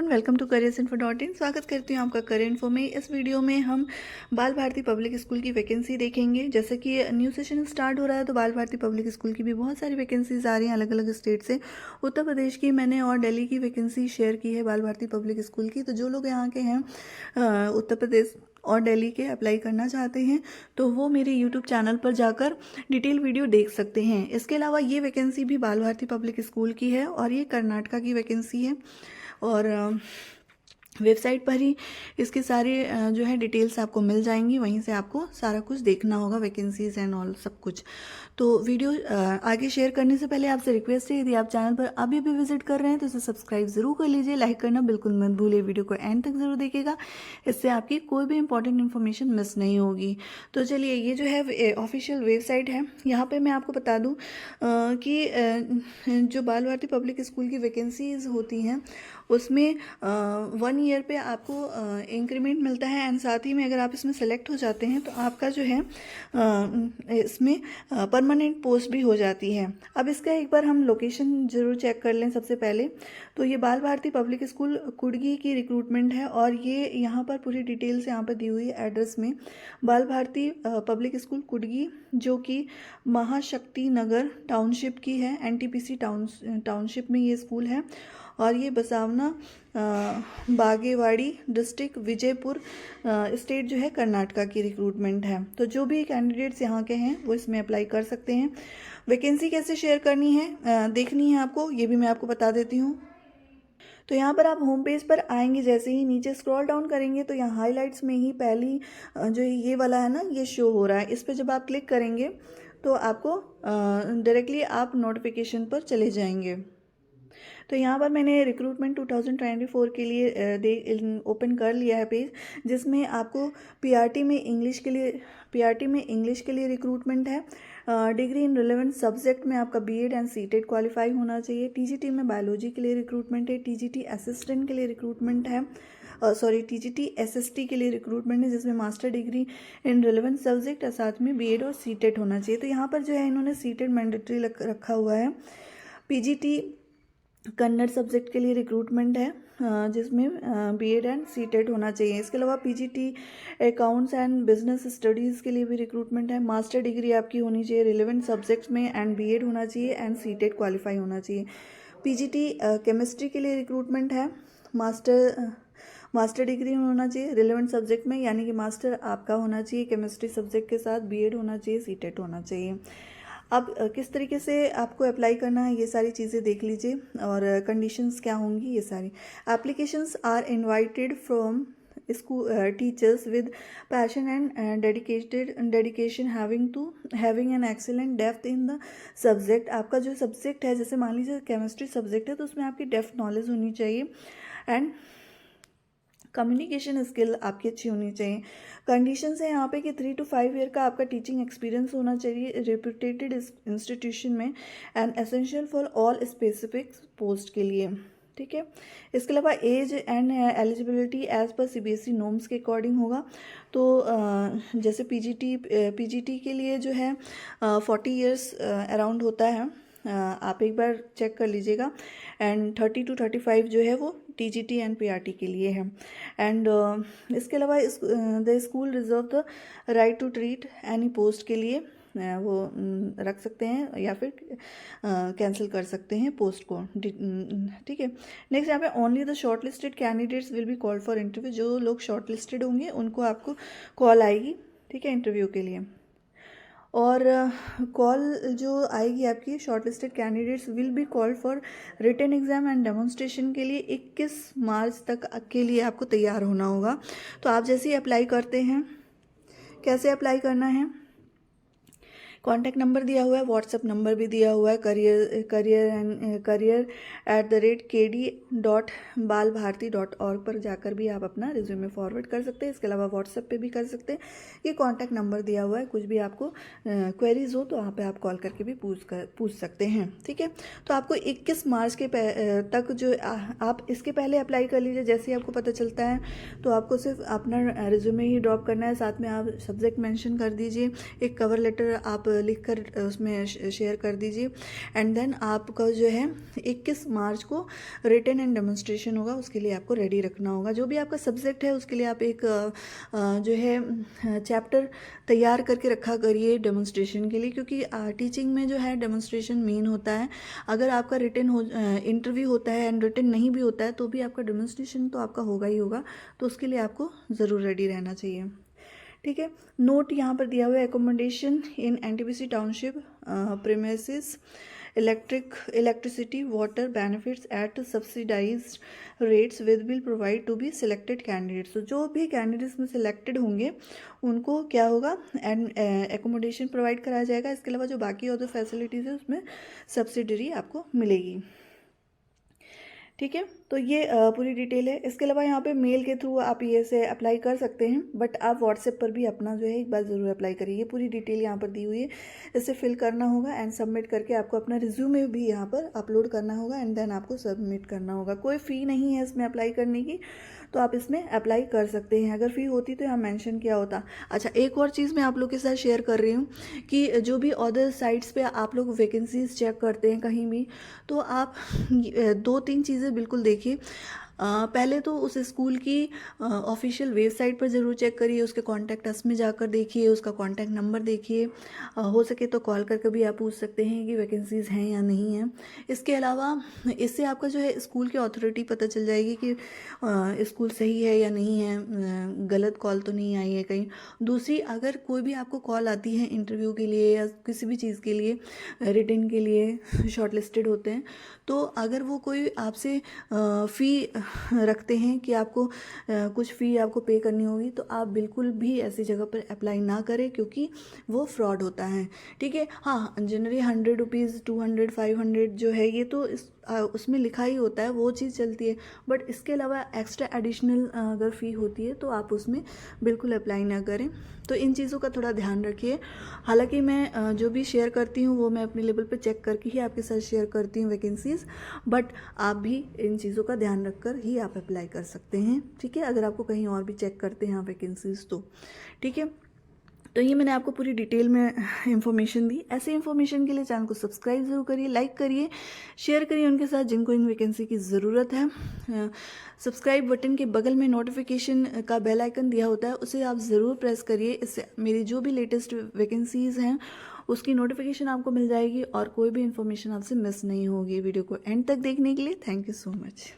Everyone, welcome to careersinfo.in। स्वागत करती हूँ आपका करियर इन्फो में। इस वीडियो में हम बाल भारती पब्लिक स्कूल की वैकेंसी देखेंगे। जैसे कि न्यू सेशन स्टार्ट हो रहा है तो बाल भारती पब्लिक स्कूल की भी बहुत सारी वैकेंसीज आ रही हैं अलग अलग स्टेट से। उत्तर प्रदेश की मैंने और दिल्ली की वैकेंसी शेयर की है बाल भारती पब्लिक स्कूल की। तो जो लोग यहाँ के हैं उत्तर प्रदेश और दिल्ली के अप्लाई करना चाहते हैं तो वो मेरे यूट्यूब चैनल पर जाकर डिटेल वीडियो देख सकते हैं। इसके अलावा ये वैकेंसी भी बाल भारती पब्लिक स्कूल की है और ये कर्नाटका की वैकेंसी है और वेबसाइट पर ही इसकी सारी जो है डिटेल्स आपको मिल जाएंगी। वहीं से आपको सारा कुछ देखना होगा, वैकेंसीज एंड ऑल सब कुछ। तो वीडियो आगे शेयर करने से पहले आपसे रिक्वेस्ट है, यदि आप चैनल पर अभी भी विजिट कर रहे हैं तो इसे सब्सक्राइब जरूर कर लीजिए। लाइक करना बिल्कुल मत भूलिए। वीडियो को एंड तक जरूर देखिएगा, इससे आपकी कोई भी इंपॉर्टेंट इन्फॉर्मेशन मिस नहीं होगी। तो चलिए, ये जो है ऑफिशियल वेबसाइट है। यहाँ पे मैं आपको बता दूँ कि जो बाल भारती पब्लिक स्कूल की वैकेंसीज होती हैं उसमें 1 ईयर पे आपको इंक्रीमेंट मिलता है एंड साथ ही में अगर आप इसमें सेलेक्ट हो जाते हैं तो आपका जो है इसमें परमानेंट पोस्ट भी हो जाती है। अब इसका एक बार हम लोकेशन जरूर चेक कर लें। सबसे पहले तो ये बाल भारती पब्लिक स्कूल कुड़गी की रिक्रूटमेंट है और ये यहाँ पर पूरी डिटेल्स यहाँ पर दी हुई है एड्रेस में। बाल भारती पब्लिक स्कूल कुड़गी जो कि महाशक्ति नगर टाउनशिप की है, एनटीपीसी टाउनशिप में ये स्कूल है और ये बसावना बागेवाड़ी डिस्ट्रिक्ट विजयपुर स्टेट जो है कर्नाटका की रिक्रूटमेंट है। तो जो भी कैंडिडेट्स यहाँ के हैं वो इसमें अप्लाई कर सकते हैं। वैकेंसी कैसे शेयर करनी है देखनी है आपको, ये भी मैं आपको बता देती हूँ। तो यहाँ पर आप होम पेज पर आएंगे, जैसे ही नीचे स्क्रॉल डाउन करेंगे तो यहाँ हाईलाइट्स में ही पहली जो ये वाला है ना, ये शो हो रहा है। इस पर जब आप क्लिक करेंगे तो आपको डायरेक्टली आप नोटिफिकेशन पर चले जाएंगे। तो यहाँ पर मैंने रिक्रूटमेंट 2024 के लिए ओपन कर लिया है पेज, जिसमें आपको पीआरटी में इंग्लिश के लिए रिक्रूटमेंट है। डिग्री इन रिलेवेंट सब्जेक्ट में आपका बीएड एंड सीटेड क्वालिफाई होना चाहिए। टीजीटी में बायोलॉजी के लिए रिक्रूटमेंट है। टीजीटी असिस्टेंट के लिए रिक्रूटमेंट है। टीजीटी एसएसटी के लिए रिक्रूटमेंट है, जिसमें master degree in relevant subject और साथ में बीएड और सीटेड होना चाहिए। तो यहाँ पर जो है इन्होंने सीटेड मैंडेटरी रखा हुआ है। पीजीटी कन्नड़ सब्जेक्ट के लिए रिक्रूटमेंट है, जिसमें बीएड एंड सीटेड होना चाहिए। इसके अलावा PGT accounts and business studies के लिए भी रिक्रूटमेंट है। मास्टर डिग्री आपकी होनी चाहिए रिलेवेंट सब्जेक्ट्स में एंड बीएड होना चाहिए एंड सीटेड क्वालिफाई होना चाहिए। पीजीटी केमिस्ट्री के लिए रिक्रूटमेंट है। मास्टर डिग्री होना चाहिए रिलेवेंट सब्जेक्ट में, यानी कि मास्टर आपका होना चाहिए केमिस्ट्री सब्जेक्ट के साथ, बीएड होना चाहिए, सीटेड होना चाहिए। अब किस तरीके से आपको अप्लाई करना है ये सारी चीज़ें देख लीजिए और कंडीशंस क्या होंगी ये सारी। Applications are invited from school teachers with passion and dedication having an excellent depth in the subject. आपका जो सब्जेक्ट है, जैसे मान लीजिए केमिस्ट्री सब्जेक्ट है तो उसमें आपकी डेप्थ नॉलेज होनी चाहिए एंड कम्युनिकेशन स्किल आपकी अच्छी होनी चाहिए। कंडीशंस है यहाँ पे कि 3 to 5 ईयर का आपका टीचिंग एक्सपीरियंस होना चाहिए रेप्यूटेटेड इंस्टीट्यूशन में and essential for all specific post के लिए, ठीक है। इसके अलावा age and eligibility as per CBSE norms के अकॉर्डिंग होगा। तो जैसे पीजीटी के लिए जो है 40 ईयर्स अराउंड होता है, आप एक बार चेक कर लीजिएगा। एंड 30 to 35 जो है वो टीजीटी एंड पीआरटी के लिए है। एंड इसके अलावा the school reserve the right to treat any post के लिए वो रख सकते हैं या फिर कैंसिल कर सकते हैं पोस्ट को, ठीक है। नेक्स्ट यहाँ पे only the short listed candidates will be called for interview. जो लोग शॉर्ट लिस्टेड होंगे उनको आपको कॉल आएगी, ठीक है, इंटरव्यू के लिए। और कॉल जो आएगी आपकी shortlisted candidates will be called for written exam and demonstration के लिए 21 मार्च तक के लिए आपको तैयार होना होगा। तो आप जैसे ही अप्लाई करते हैं, कैसे अप्लाई करना है, कॉन्टैक्ट नंबर दिया हुआ है, व्हाट्सएप नंबर भी दिया हुआ है, career@kd.balbharti.org पर जाकर भी आप अपना रिज्यूमे फॉरवर्ड कर सकते हैं। इसके अलावा व्हाट्सएप पे भी कर सकते हैं। ये कॉन्टैक्ट नंबर दिया हुआ है, कुछ भी आपको क्वेरीज हो तो वहाँ पे आप कॉल करके भी पूछ सकते हैं, ठीक है। तो आपको 21 मार्च के तक जो आप इसके पहले अप्लाई कर लीजिए। जैसे ही आपको पता चलता है तो आपको सिर्फ अपना रिज्यूमे ही ड्रॉप करना है, साथ में आप सब्जेक्ट मेंशन कर दीजिए, एक कवर लेटर आप लिख कर उसमें शेयर कर दीजिए। एंड देन आपका जो है 21 मार्च को रिटन एंड डेमोन्स्ट्रेशन होगा, उसके लिए आपको रेडी रखना होगा। जो भी आपका सब्जेक्ट है उसके लिए आप एक जो है चैप्टर तैयार करके रखा करिए डेमोन्स्ट्रेशन के लिए, क्योंकि टीचिंग में जो है डेमोन्स्ट्रेशन मेन होता है। अगर आपका रिटन इंटरव्यू होता है एंड रिटन नहीं भी होता है तो भी आपका डेमोन्स्ट्रेशन तो आपका होगा ही होगा, तो उसके लिए आपको ज़रूर रेडी रहना चाहिए। ठीक है, नोट यहाँ पर दिया हुआ है, accommodation in NTPC township premises, electricity water benefits at subsidized rates with will provide to be selected candidates. तो जो भी कैंडिडेट्स में सिलेक्टेड होंगे उनको क्या होगा, एंड एकोमोडेशन प्रोवाइड कराया जाएगा। इसके अलावा जो बाकी अदर फैसिलिटीज़ है उसमें सब्सिडरी आपको मिलेगी। ठीक है, तो ये पूरी डिटेल है। इसके अलावा यहाँ पे मेल के थ्रू आप ये से अप्लाई कर सकते हैं, बट आप व्हाट्सएप पर भी अपना जो है एक बार ज़रूर अप्लाई करिए। ये पूरी डिटेल यहाँ पर दी हुई है, इसे फिल करना होगा एंड सबमिट करके आपको अपना रिज्यूमे भी यहाँ पर अपलोड करना होगा एंड देन आपको सबमिट करना होगा। कोई फ़ी नहीं है इसमें अप्लाई करने की, तो आप इसमें अप्लाई कर सकते हैं। अगर फ़ी होती तो यहाँ मेंशन किया होता। अच्छा, एक और चीज़ मैं आप लोग के साथ शेयर कर रही हूँ कि जो भी अदर साइट्स पे आप लोग वैकेंसीज चेक करते हैं कहीं भी, तो आप 2-3 चीज़ें बिल्कुल देखिए। पहले तो उस स्कूल की ऑफिशियल वेबसाइट पर ज़रूर चेक करिए, उसके कॉन्टैक्ट अस में जाकर देखिए, उसका कॉन्टैक्ट नंबर देखिए। हो सके तो कॉल करके भी आप पूछ सकते हैं कि वैकेंसीज़ हैं या नहीं हैं। इसके अलावा इससे आपका जो है स्कूल की अथॉरिटी पता चल जाएगी कि स्कूल सही है या नहीं है, गलत कॉल तो नहीं आई है कहीं। दूसरी, अगर कोई भी आपको कॉल आती है इंटरव्यू के लिए या किसी भी चीज़ के लिए, रिटन के लिए शॉर्टलिस्टेड होते हैं, तो अगर वो कोई आपसे फ़ी रखते हैं कि आपको कुछ फ़ी आपको पे करनी होगी, तो आप बिल्कुल भी ऐसी जगह पर अप्लाई ना करें, क्योंकि वो फ्रॉड होता है। ठीक है, हाँ, जनरली 100 रुपीज़, 200, 500 जो है ये तो उसमें लिखा ही होता है, वो चीज़ चलती है। बट इसके अलावा एक्स्ट्रा एडिशनल अगर फ़ी होती है तो आप उसमें बिल्कुल अप्लाई ना करें। तो इन चीज़ों का थोड़ा ध्यान रखिए। हालांकि मैं जो भी शेयर करती हूँ वो मैं अपने लेवल पे चेक करके ही आपके साथ शेयर करती हूँ वैकेंसीज़, बट आप भी इन चीज़ों का ध्यान रखकर ही आप अप्लाई कर सकते हैं। ठीक है, अगर आपको कहीं और भी चेक करते हैं वैकेंसीज़ तो ठीक है। तो ये मैंने आपको पूरी डिटेल में इन्फॉर्मेशन दी। ऐसे इन्फॉर्मेशन के लिए चैनल को सब्सक्राइब ज़रूर करिए, लाइक करिए, शेयर करिए उनके साथ जिनको इन वैकेंसी की ज़रूरत है। सब्सक्राइब बटन के बगल में नोटिफिकेशन का बेल आइकन दिया होता है, उसे आप ज़रूर प्रेस करिए। इससे मेरी जो भी लेटेस्ट वैकेंसीज़ हैं उसकी नोटिफिकेशन आपको मिल जाएगी और कोई भी इन्फॉर्मेशन आपसे मिस नहीं होगी। वीडियो को एंड तक देखने के लिए थैंक यू सो मच।